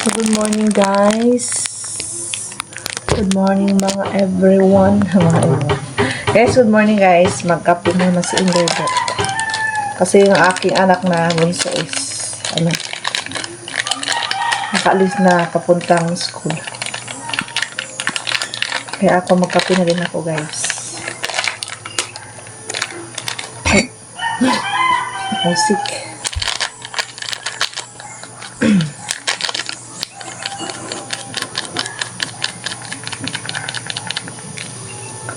Good morning guys. Good morning mga everyone. Guys, good morning guys. Magkape muna si Indodo. Kasi yung aking anak na bunso is nakaalis na papuntang school. Kaya ako magkape na rin ako guys. Music.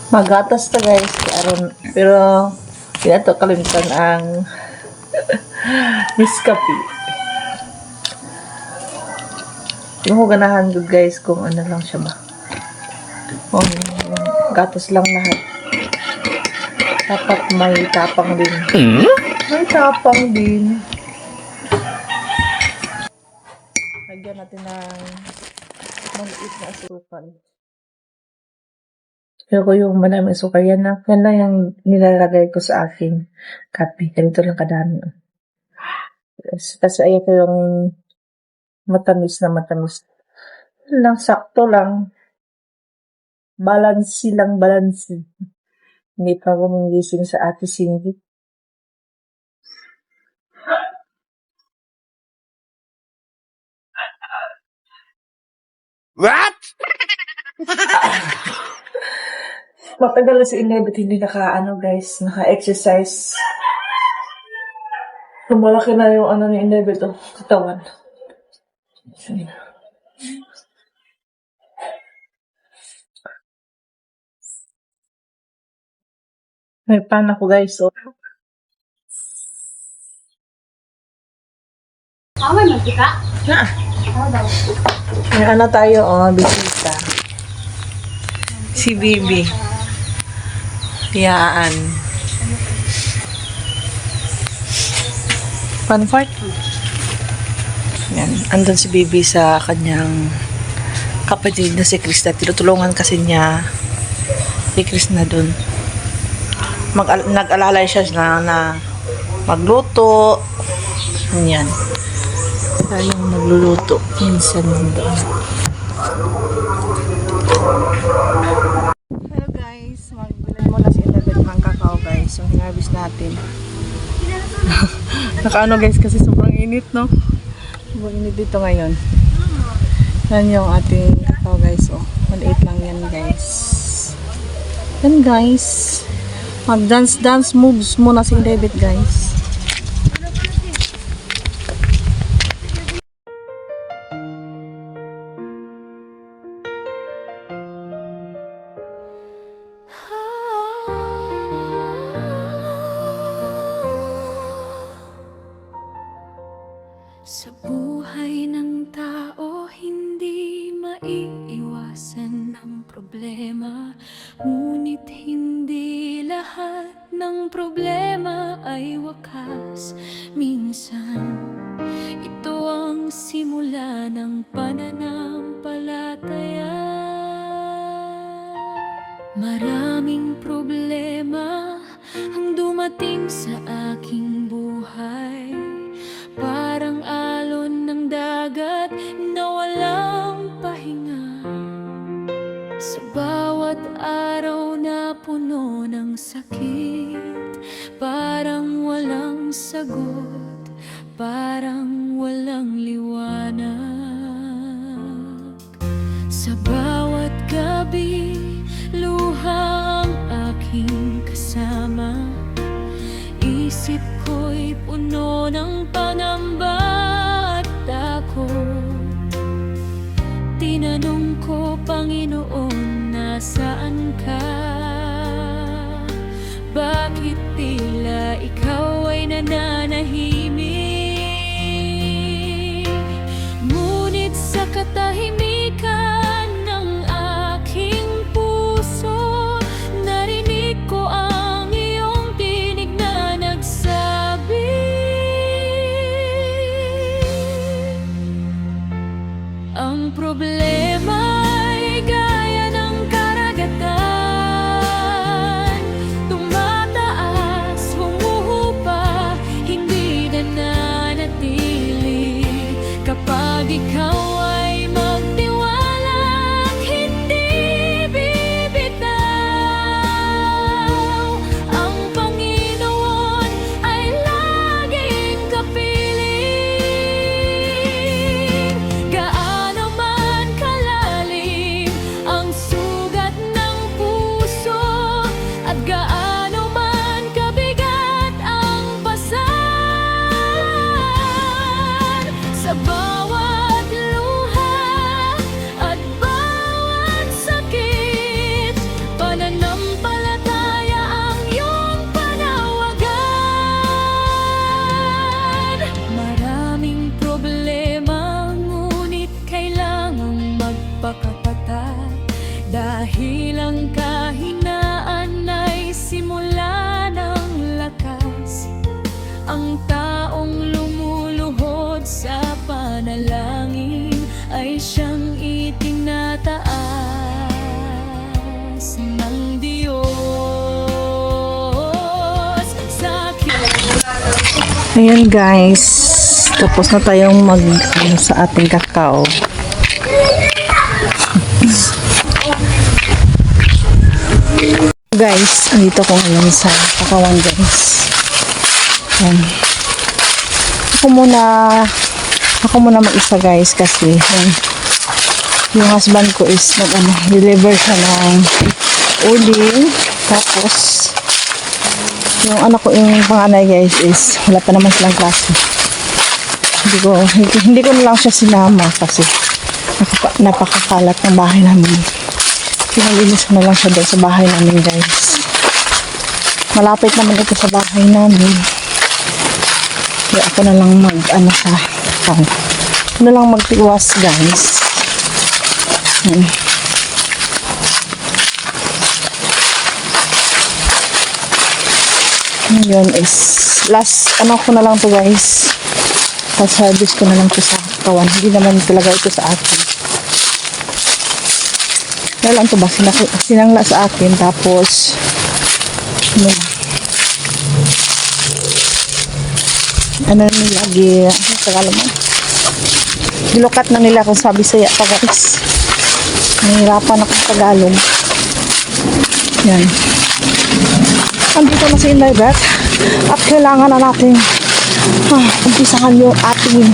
Magatas ta guys karon, pero kaya to kalimutan ang Nescafe. Yung ganahan good guys kung ano lang siya ba. Kung gatas lang lahat. Dapat may tapang din. May tapang din. Lagyan natin ng maliit na asukal. Pero yung maraming sukar, yan lang yung nilalagay ko sa aking kape. Ganito lang kadami. Tapos ayaw ko yung matamis na matamis. Lang, sakto lang. Balansi lang, balansi. Hindi pa ako mangising sa Ate Cindy. What? Matagal na si Inebit hindi naka-exercise. Malaki na yung ni Inebit, katawan. May pan ako guys, so. Awan magkita? Na. Ako daw. May tayo, bisita. Si Bibi. Yaan. Panfart. Yan. Andun si Bibi sa kanyang kapatid na si Krista. Tinutulungan kasi niya si Krista dun. Nag-alalay siya na magluto. Yan. Tayong magluluto. Minsan doon. Hello guys. Magbilad muna si Inebit ng kakao guys. Yung hinarvest natin. Nakaano guys kasi sobrang init no. Sobrang init dito ngayon. Yan yung ating kakao guys. Maliit lang yan guys. Yan guys. Mag-dance moves muna si Inebit guys. Sa buhay ng tao, hindi maiiwasan ang problema. Ngunit hindi lahat ng problema ay wakas. Minsan, ito ang simula ng pananampalataya. Maraming problema ang dumating sa aking buhay. Parang alon ng dagat na walang pahinga. Sa bawat araw na puno ng sakit, parang walang sagot, parang walang liwanag. Sa bawat gabi, luha ang aking kasama. Isip ko'y puno ng pangamba at takot. Tinanong ko, Panginoon, nasaan ka? Bakit tila ikaw ay nananahimik? Ngunit sa katahimikan ng aking puso, narinig ko ang iyong tinig na nagsabi, ang problema ay gaya ng karagatan, tumataas, humuhupa, hindi na nanatili kapag ikaw ay Ayan guys, tapos na tayong mag sa ating kakao. Guys, andito ko ngayon sa kakawan guys. Ayan. Ako muna mag-isa guys kasi yung husband ko is deliver siya ng uling. Tapos yung anak ko, yung panganay guys is wala pa naman silang klase. Hindi ko na lang siya sinama kasi napakakalat ng bahay namin. Pinalinis ko na lang siya doon sa bahay namin guys. Malapit naman ito sa bahay namin. Kaya ako na lang ako na lang magtiwas guys. Ngayon is last ko na lang to guys. Service ko na lang to sa kawan. Hindi naman talaga ito sa akin. Kaya lang to ba sinangla sa akin tapos nilagi gilukat na nila kung sabi saya pa guys. Nahihirapan ako sa Tagalog. Yan. Andito na si Inday Beth at kailangan na natin umpisahan yung ating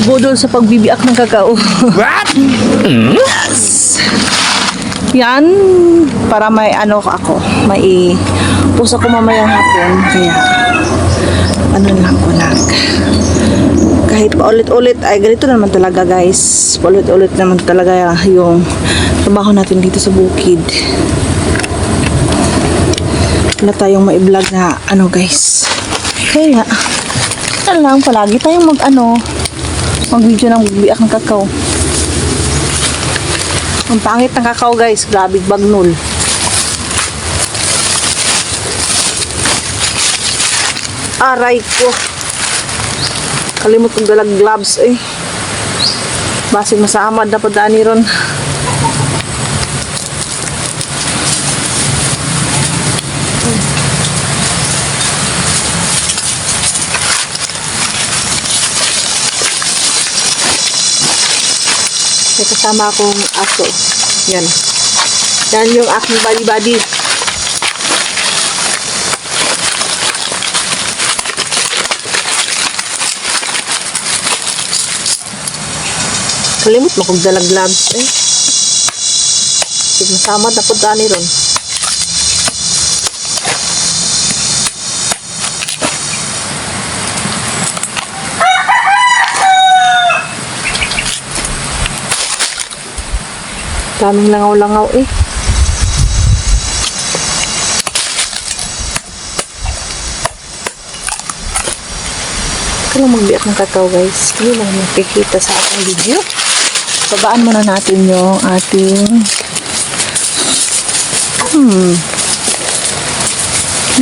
budol sa pagbibiak ng kakao. What? Yes! Yan, para may ako, may puso ko mamayang hapon, kaya lang ko lang. Kahit paulit-ulit, ay ganito naman talaga guys. Paulit-ulit naman talaga yung trabaho natin dito sa bukid. Wala tayong ma-vlog na guys. Kaya, lang palagi tayong mag-video ng bibiak ng kakao. Ang pangit ng kakao guys, grabe bagnol. Aray ko. Kalimot kong dalag gloves eh. Basig masamad na padani ron. May kasama akong aso. Yan. Yan yung aking body-body. Kalimot mo kung dalag gloves eh. Masama na po dani ron. Daming langaw-langaw eh. Kailang magbiyak ng kakao guys. Hindi lang makikita sa ating video. Babaan muna natin yung ating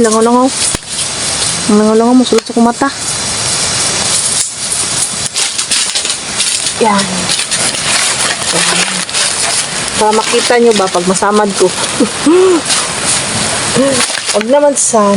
langaw-langaw. Ang langaw-langaw mo sulot sa kumata. Yan. Para makita nyo ba pag masamad ko. Huwag naman sana.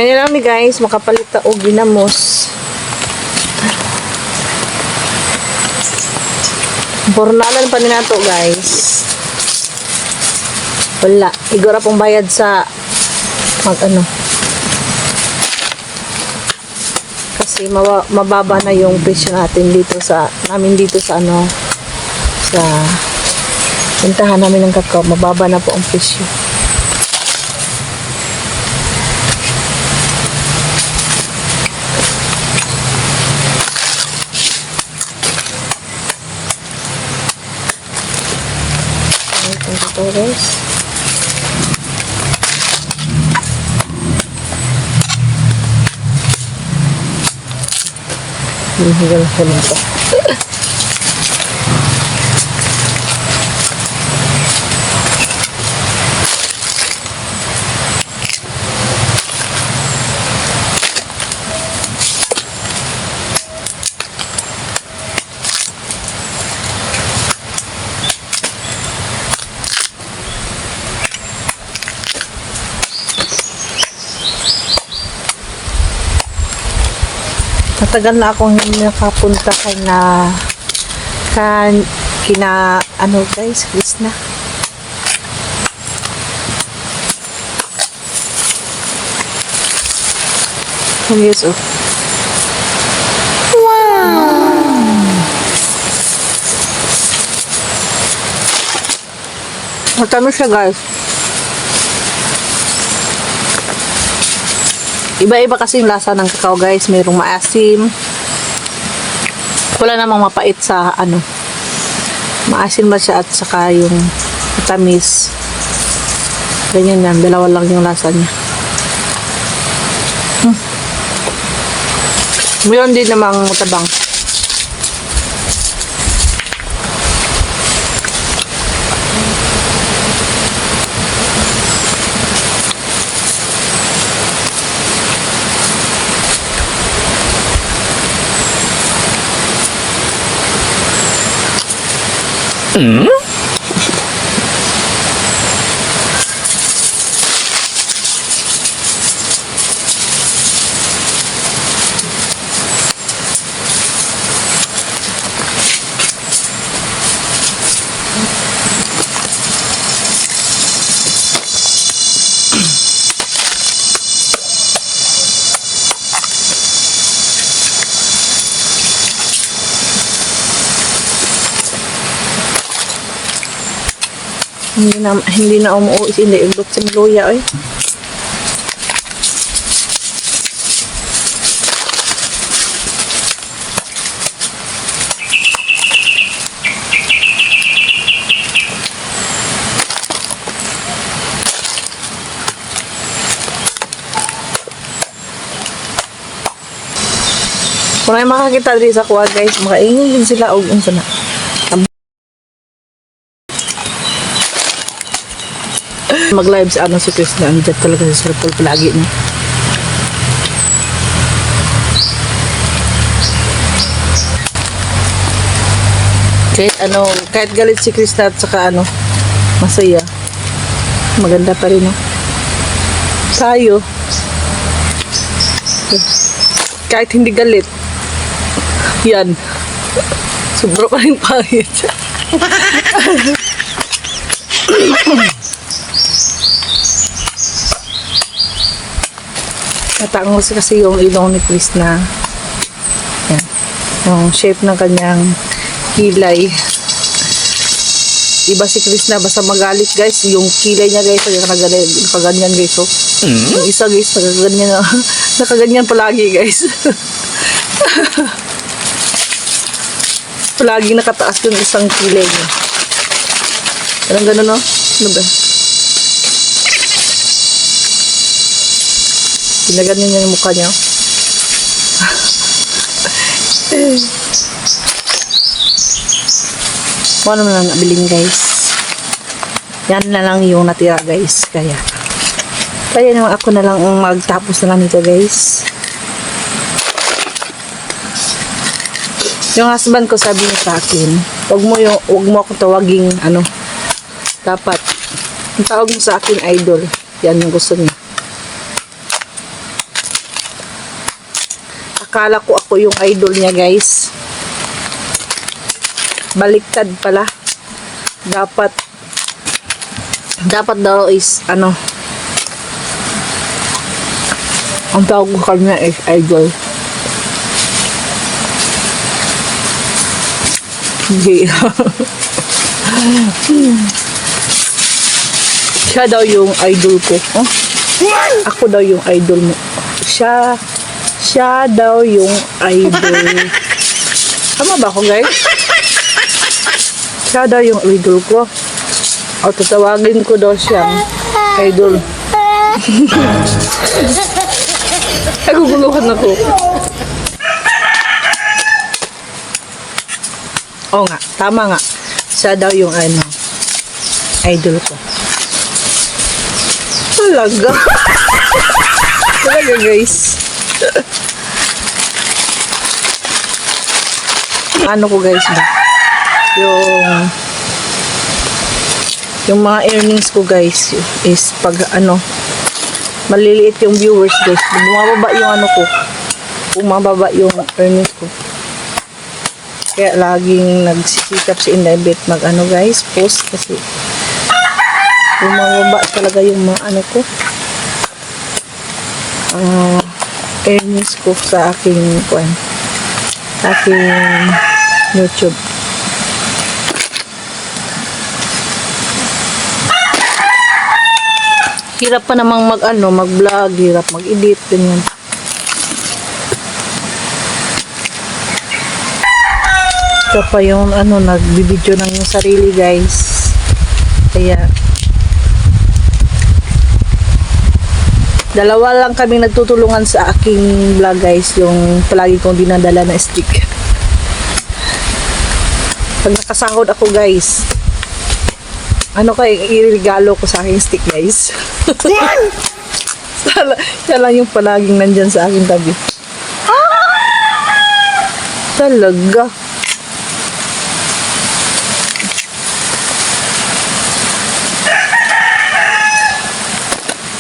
Kanya lang guys, makapalit ta og ginamos. Bornalan pa nila to guys. Wala. Igora pong bayad sa kasi mababa na yung presyo natin dito sa sa tindahan namin ng kakao. Mababa na po ang presyo. Guys. Hihigal ko lang ito. Matagal na akong hindi nakapunta kina ano guys, Krishna. Yes, oh. Matamis siya guys. Iba-iba kasi yung lasa ng kakao guys. Mayroong maasim. Wala namang mapait sa ano. Maasim ba siya at saka yung matamis. Ganyan yan. Dalawa lang yung lasa niya. Mayroon din namang matabang. Hindi na umuuis, hindi iglot sa luya eh. Kung ay makakita rin sa kuha guys, makaingin din sila o unsa na. Mag-live sa ano si Krishna, andyan talaga sa circle palagi niya. Kahit galit si Krishna at saka ano, masaya. Maganda pa rin, no? Tayo. Kahit hindi galit. Yan. Sobra pa rin pangit. Natangos kasi yung ilong ni Krishna. Yan. Yung shape ng kanyang kilay. Iba si Krishna, basta magalit guys, yung kilay niya guys, nakaganyan guys, oh. Yung isa guys, nakaganyan palagi guys. Palagi nakataas yung isang kilay niya. Parang gano'n, no? Ano ba? Pinaganyan niya yung mukha niya. Ano na lang nabiling guys. Yan na lang yung natira guys. Kaya naman ako na lang magtapos na lang nito guys. Yung husband ko sabi niya sa akin, wag mo ako tawaging ano. Dapat ang tawag mo sa akin idol. Yan yung gusto niya. Akala ko ako yung idol niya guys. Baliktad pala. Dapat daw is ano, ang tawag ko kanya is idol. Hindi. Siya daw yung idol ko. Oh? Ako daw yung idol mo. Siya daw yung idol. Tama ba ako guys? Siya daw yung idol ko. O tatawagin ko daw siyang idol. Naguguluhan ako. Oo nga, tama nga. Siya daw yung ano, idol ko. Talaga. Talaga guys. Ano ko guys ba? Yung mga earnings ko guys is pag ano, maliliit yung viewers guys. Bumababa yung ano ko. bumababa yung earnings ko. Kaya laging nagsisikap si Indaybet mag ano guys, post kasi bumababa talaga yung mga ano ko. Earnings ko sa aking YouTube. Hirap pa namang mag-vlog, hirap mag-edit, ganyan. Ito pa yung nagbibideo ng yung sarili guys. Kaya dalawa lang kaming nagtutulungan sa aking vlog guys, yung palagi kong dinadala na stick. Pag nakasahod ako guys, iregalo ko sa aking stick guys. Siya lang yung palaging nandyan sa aking tabi. Talaga.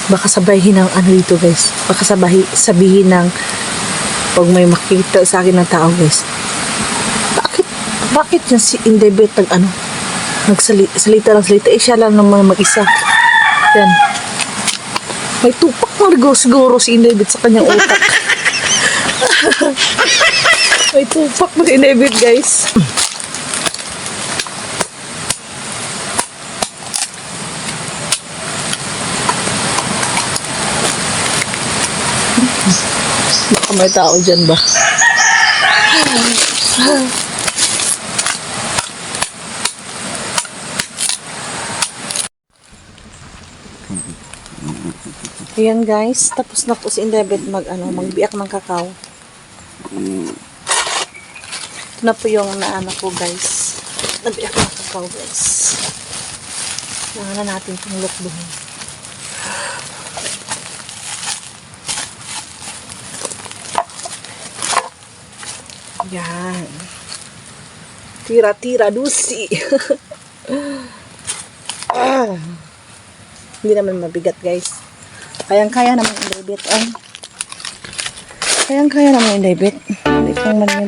Baka sabihin ng dito guys. Baka sabihin ng pag may makita sa akin ng tao guys. Bakit yan si Indaybet nagsalita ng salita? Siya lang naman mag-isa. Yan. May tupak na siguro si Indaybet sa kanyang utak. May tupak na si Indaybet guys. Baka may tao dyan ba? Ayan guys, tapos na po si Indaybet magbiyak ng kakao. Ito na po yung naanak ko guys. Nabiyak ng kakao guys. Kailangan na natin itong lukbuhin. Yan. Tira-tira dusi. Hindi naman mabigat guys. Kayang-kaya naman yung Indaybet. Kayang-kaya naman yung Indaybet. Maliit lang man yun.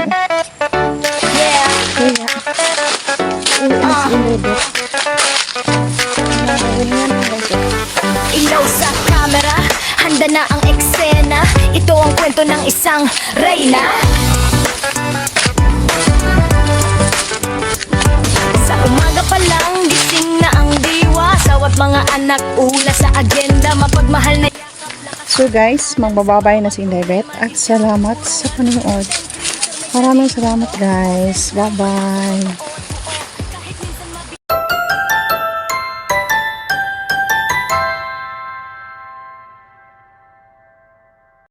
Yeah. Kaya. Si Indaybet. Ilaw sa camera, handa na ang eksena. Ito ang kwento ng isang reyna. Sa umaga pa lang, gising na ang diwa. Sawat mga anak, ula sa agenda. Mapagmahal na So guys, magbababay na si Indaybet at salamat sa panonood. Maraming salamat guys. Bye-bye.